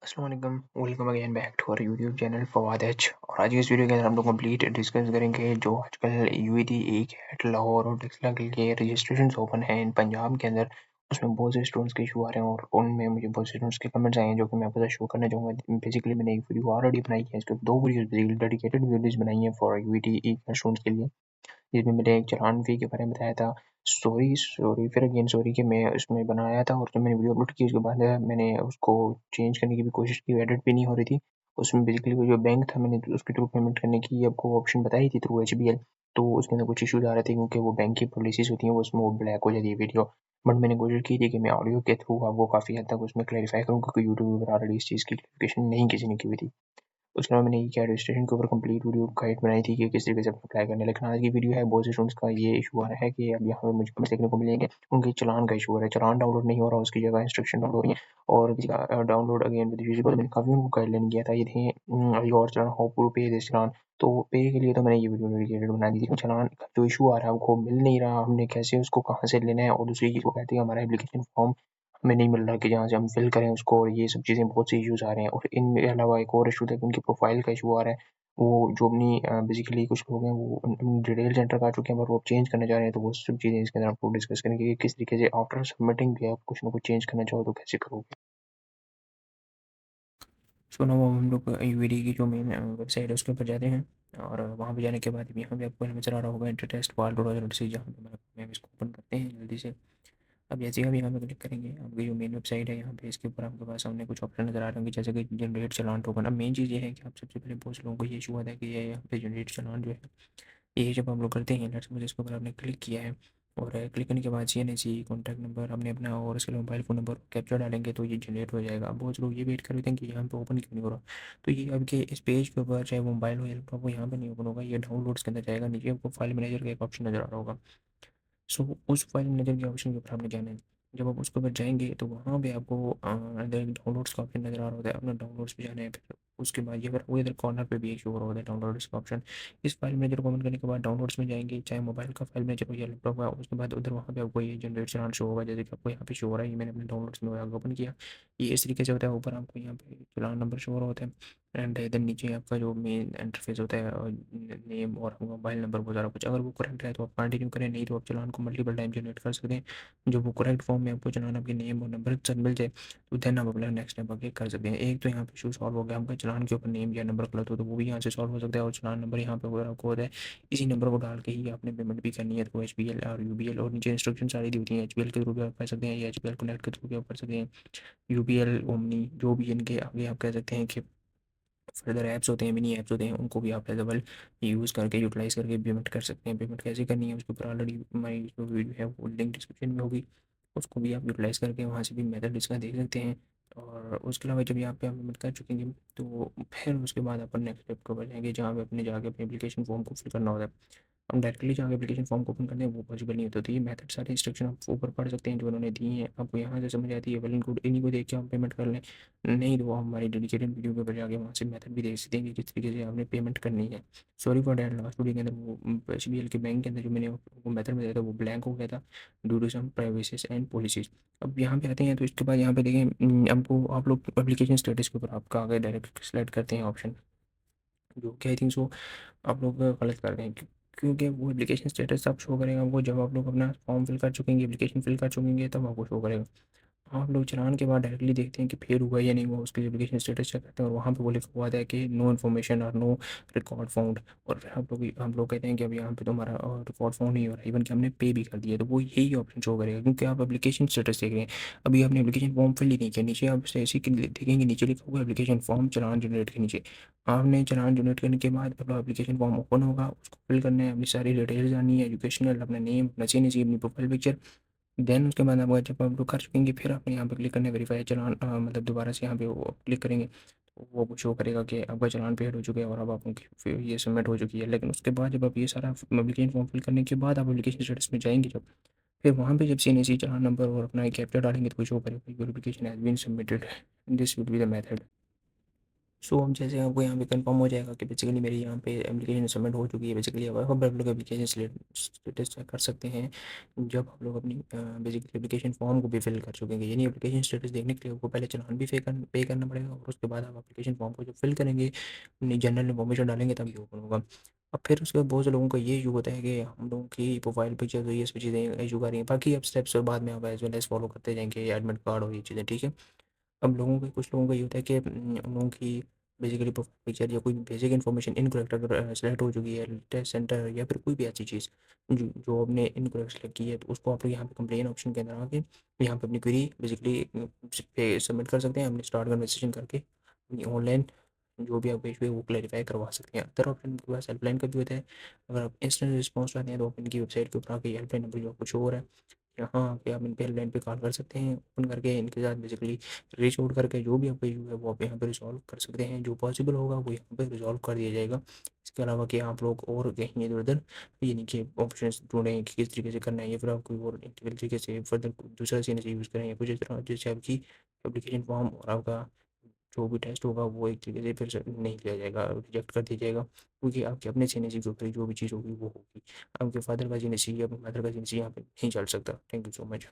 अस्सलाम वालेकुम, welcome again back to our YouTube channel Fawad H. और आज की इस वीडियो के अंदर हम लोग कंप्लीट डिस्कस करेंगे जो आजकल यूईटी कैट लाहौर और टेक्सला के लिए रजिस्ट्रेशन ओपन है इन पंजाब के अंदर। उसमें बहुत से स्टूडेंट्स के इशू आ रहे हैं और उनमें मुझे बहुत से स्टूडेंट्स के कमेंट्स आए हैं जो कि मैं आपके साथ शो करना चाहूँगा। बेसिकली मैंने एक वीडियो ऑलरेडी बनाई है, इसके दो वीडियोज बेसिकली डेडिकेटेड वीडियोज बनाई है फॉर यूईटी स्टूडेंट्स के लिए, जिसमें मैंने एक चलान फ़ी के बारे में बताया था। सॉरी फिर अगेन सॉरी कि मैं उसमें बनाया था और जब मैंने वीडियो अपलोड की उसके बाद मैंने उसको चेंज करने की भी कोशिश की, एडिट भी नहीं हो रही थी। उसमें बेसिकली वो जो बैंक था मैंने उसके थ्रू पेमेंट करने की आपको ऑप्शन बताई थी थ्रू एचबीएल, तो उसके अंदर कुछ इश्यूज़ आ रहे थे क्योंकि वो बैंक की पॉलिसीज़ होती हैं वो उसमें वो ब्लैक हो जाती है वीडियो। बट मैंने कोशिश की थी कि मैं ऑडियो के थ्रू आपको काफ़ी हद तक उसमें क्लैरिफ़ाई करूँ क्योंकि यूट्यूब पर ऑलरेडी इस चीज़ की क्लैरिफ़िकेशन नहीं किसी ने की हुई थी। उसके अलावा मैंने ये क्या रजिस्ट्रेशन के ऊपर कंप्लीट वीडियो गाइड बनाई थी कि किस तरीके से अप्लाई करना है। लेकिन आज की वीडियो है बहुत से स्टूडेंट्स का ये इशू आ रहा है कि अब यहाँ पे मुझे कमेंट्स देखने को मिलेंगे उनके चालान का इशू आ रहा है, चालान डाउनलोड नहीं हो रहा, उसकी जगह इंस्ट्रक्शन डाउनलोड हो रही है और डाउनलोड अगेन विद विजिबल। मैंने काफ़ी उनको गाइडलाइन किया था, ये थे योर चालान हाउ टू पे दिस चालान। तो पे के लिए तो मैंने ये वीडियो डेडिकेटेड बना दी थी। चालान का जो इशू आ रहा है आपको मिल नहीं रहा, हमने कैसे उसको कहाँ से लेना है, और दूसरी चीज़ वो कहती है हमारा एप्लीकेशन फॉर्म हमें नहीं मिल रहा कि जहाँ से हम फिल करें उसको, और ये सब चीज़ें बहुत से इश्यूज़ आ रहे हैं। और इनके अलावा एक और इशू था कि उनकी प्रोफाइल का इशू आ रहा है। वो जो अपनी बेसिकली कुछ लोग हैं वो डिटेल एंटर कर चुके हैं पर वो चेंज करना चाह रहे हैं, तो वो सब चीज़ें इसके अंदर आपको डिस्कस करेंगे कि किस तरीके से आफ्टर सबमिटिंग भी आप कुछ ना कुछ चेंज करना चाहो तो कैसे करोगे। सो ना वो हम लोग यूवीडी की जो मेन वेबसाइट है उसके ऊपर जाते हैं और वहाँ पे जाने के बाद यहाँ पे आपको नज़र आ रहा होगा इंटर टेस्ट वाल डॉट सी, जहाँ पे मैं इसको ओपन करते हैं जल्दी से। अब जैसे ही हम यहाँ पे क्लिक करेंगे आपकी जो मेन वेबसाइट है यहाँ पे इसके ऊपर आपके पास सामने कुछ ऑप्शन नज़र आ रहे होंगे जैसे कि जनरेट चालान टोकन। अब मेन चीज़ ये है कि आप सबसे पहले बहुत से लोगों को ये इशू आता है कि ये यहाँ पे जनरेट चालान जो है ये जब हम लोग करते हैं लेट्स सपोज इसके ऊपर आपने क्लिक किया है और क्लिक करने के बाद सीएनएसी कॉन्टैक्ट नंबर हमने अपना और उसके लिए मोबाइल फ़ोन नंबर कैप्चर डालेंगे तो ये जनरेट हो जाएगा। अब बहुत से लोग ये वेट कर रहे हैं कि यहाँ पे ओपन क्यों नहीं हो रहा, तो ये आपके इस पेज के ऊपर चाहे वो मोबाइल हो या लैपटॉप हो यहाँ पे नहीं ओपन होगा, ये डाउनलोड्स के अंदर जाएगा। नीचे आपको फाइल मैनेजर का एक ऑप्शन नज़र आ रहा होगा। सो उस फाइल मैनेजर के ऑप्शन के ऊपर आपने जाना है। जब आप उसके ऊपर जाएँगे तो वहाँ पे आपको अंदर डाउनलोड्स का ऑप्शन नज़र आ रहा होता है, अपना डाउनलोड्स पे जाना है। फिर उसके बाद ये अगर वो इधर कॉर्नर पे भी एक शो हो रहा होता है डाउनलोड्स का ऑप्शन। इस फाइल मैनेजर को ओपन करने के बाद डाउनलोड्स में जाएँगे, चाहे मोबाइल का फाइल मैनेजर हो या लैपटॉप का, उसके बाद उधर वहाँ पे आपको ये जनरेट चालान शो होगा जैसे कि आपको यहाँ पे शो हो रहा है। ये मैंने अपने डाउनलोड्स में आगे ओपन किया। ये इस तरीके से होता है, ऊपर आपको यहाँ पे चालान नंबर शो हो रहा होता है एंड इधर नीचे आपका जो मेन इंटरफेस होता है नेम और मोबाइल नंबर वो सारा कुछ। अगर वो करेक्ट है तो आप कंटिन्यू करें, नहीं तो आप चालान को मल्टीपल टाइम जनरेट कर सकते हैं। जो वो करेक्ट फॉर्म में आपको चालान आपके नेम और नंबर के साथ मिल जाए तो देन आप अपना नेक्स्ट स्टेप आगे कर सकते हैं। एक तो यहाँ पे इशू सॉल्व हो गया, आपका चालान के ऊपर नेम या नंबर गलत हो तो वो भी यहाँ से सॉल्व हो सकता है, और चालान नंबर यहाँ पे अगर आपको होता है इसी नंबर को डाल के ही आपने पेमेंट भी करनी है तो एच बी एल और यू बी एल, और नीचे इंस्ट्रक्शन सारी दी होती हैं। एच बी एल के थ्रू भी आप कर सकते हैं या एच बी एल कनेक्ट के थ्रू भी आप कर सकते हैं। यू बी एल ओमनी जो भी इनके आगे आप कह सकते हैं कि फर्दर ऐप्स होते हैं, मिनी ऐप्स होते हैं, उनको भी आप एज वेल यूज़ करके यूटिलाइज़ करके पेमेंट कर सकते हैं। पेमेंट कैसे करनी है उसके ऊपर ऑलरेडी हमारी जो वीडियो है वो लिंक डिस्क्रिप्शन में होगी, उसको भी आप यूटिलाइज़ करके वहाँ से भी मेथड इसका देख सकते हैं। और उसके अलावा जब यहाँ पे आप पेमेंट कर चुकेंगे तो फिर उसके बाद अपन नेक्स्ट स्टेप को बढ़ेंगे जहाँ पे अपने जाके अपने एप्लीकेशन फॉर्म को फिल करना होता है। हम डायरेक्टली जाके एप्लीकेशन फॉर्म को ओपन करते हैं वो पॉसिबल नहीं होता, तो ये मेथड सारे इंस्ट्रक्शन आप ऊपर पढ़ सकते हैं जो उन्होंने दी हैं, आपको यहाँ से समझ आती है वेल एंड गुड, इन्हीं को देख के आप पेमेंट कर लें। नहीं तो आप हमारी डेडिकेटेड वीडियो के ऊपर जाके वहाँ से मेथड भी देख सकते हैं कि किस तरीके से आपने पेमेंट करनी है। Sorry for that, last video के अंदर वो एच बी एल के बैंक के अंदर जो मैंने वो मेथड बताया था वो ब्लैंक हो गया था due to some privacies and policies. अब यहाँ पे आते हैं तो इसके बाद यहाँ पे देखें हमको आप लोग एप्लीकेशन स्टेटस के ऊपर आपका आगे डायरेक्ट सेलेक्ट करते हैं ऑप्शन, जो कि आई थिंक सो आप लोग गलत कर रहे हैं क्योंकि वो एप्लीकेशन स्टेटस आप शो करेगा वो जब आप लोग अपना फॉर्म फिल कर चुकेंगे, एप्लीकेशन फिल कर चुकेंगे, तब आपको शो करेगा। आप लोग चलान के बाद डायरेक्टली देखते हैं कि फेल हुआ या नहीं हुआ, उसकी एप्लीकेशन स्टेटस चेक करते हैं और वहाँ पे वो लिखा हुआ था कि नो इन्फॉर्मेशन और नो रिकॉर्ड फाउंड। और फिर हम लोग कहते हैं कि अब यहाँ पे तो हमारा रिकॉर्ड फाउंड नहीं हो रहा, इवन कि हमने पे भी कर दिया, तो वो यही ऑप्शन शो करेगा क्योंकि आप एप्लीकेशन स्टेटस देख रहे हैं। अभी आपने एप्लीकेशन फॉर्म फिल ही नहीं किया, नीचे आप ऐसे देखेंगे नीचे लिखा हुआ एप्लीकेशन फॉर्म चलान जनरेट के नीचे। आपने चलान जनरेट करने के बाद अपना एप्लीकेशन फॉर्म ओपन होगा, उसको फिल करना है, अपनी सारी डिटेल्स जानी है, एजुकेशनल, अपना नेम, अपना सीएनसी, अपनी प्रोफाइल पिक्चर। देन उसके बाद आप जब आप लोग कर चुकेंगे फिर आपने यहाँ पे क्लिक करना है वेरीफाई चालान, मतलब दोबारा से यहाँ पे वो क्लिक करेंगे तो वो शो करेगा कि आपका चालान पेड हो चुका है और अब आपको फिर ये सबमिट हो चुकी है। लेकिन उसके बाद जब आप ये सारा एप्लीकेशन फॉर्म फिल करने के बाद आप एप्लीकेशन स्टेटस में जाएंगे जब, फिर वहाँ पे जब सीएनसी चालान नंबर और अपना कैप्चर डालेंगे तो शो करेगा your application has been submitted, this will be the method. So अब जैसे आपको यहाँ पे कंफर्म हो जाएगा कि बेसिकली मेरी यहाँ पे एप्लीकेशन सबमिट हो चुकी है। बेसिकली अब आप लोग एप्लीकेशन स्टेटस चेक कर सकते हैं जब आप लोग अपनी बेसिकली एप्लीकेशन फॉर्म को भी फिल कर चुकेंगे। यानी एप्लीकेशन स्टेटस देखने के लिए आपको पहले चालान भी पे करना पड़ेगा और उसके बाद आप एप्लीकेशन फॉर्म को जब फिल करेंगे, अपनी जनरल इन्फॉर्मेशन डालेंगे तभी ओपन होगा। अब फिर उसके बाद बहुत से लोगों का ये इशू होता है कि हम लोगों की प्रोफाइल पिक्चर तो ये सब चीज़ें इशू आ रही हैं। बाकी अब स्टेप्स और बाद में आप एज वेल एज फॉलो करते जाएंगे, एडमिट कार्ड और ये चीज़ें, ठीक है। अब लोगों के कुछ लोगों का ये होता है कि उन लोगों की बेसिकली प्रोफाइल पिक्चर या कोई बेसिक इन्फॉर्मेशन इनकरेक्ट अगर सेलेक्ट हो चुकी है, टेस्ट सेंटर या फिर कोई भी ऐसी चीज़ जो जो आपने इनकरेक्ट सेलेक्ट की है, तो उसको आप लोग यहाँ पे कंप्लेन ऑप्शन के अंदर आके यहाँ पे अपनी क्वेरी बेसिकली सबमिट कर सकते हैं। अपनी स्टार्ट कन्वर्सेशन करके अपनी ऑनलाइन जो भी आप इशू है वो क्लैरिफाई करवा सकते हैं। अदर ऑप्शन के पास हेल्पलाइन का भी होता है। अगर आप इंस्टेंट रिस्पॉन्स चाहते हैं तो आप इनकी वेबसाइट के ऊपर आके हेल्पलाइन नंबर जो आपको शो हो रहा है यहाँ पे आप इनके हेल्पलाइन पे कॉल कर सकते हैं। ओपन करके इनके साथ बेसिकली रीच आउट करके जो भी आपका इशू है वो आप यहाँ पे रिजॉल्व कर सकते हैं। जो पॉसिबल होगा वो यहाँ पे रिजॉल्व कर दिया जाएगा। इसके अलावा कि आप लोग और कहीं इधर उधर ये नहीं कि ऑप्शन ढूंढें कि किस तरीके से करना है या फिर आप कोई और इंटीग्रल तरीके से फर्दर दूसरा सीन से यूज़ करें या कुछ इस तरह जैसे आपकी एप्लीकेशन फॉर्म और आपका जो भी टेस्ट होगा वो एक तरीके से फिर से नहीं लिया जाएगा, रिजेक्ट कर दिया जाएगा, क्योंकि आपके अपने सीने के ऊपर जो भी चीज़ होगी वो होगी। आपके फादर का जीनेसी या अपने मदर का जीनेसी यहाँ पे नहीं चल सकता। Thank you so much.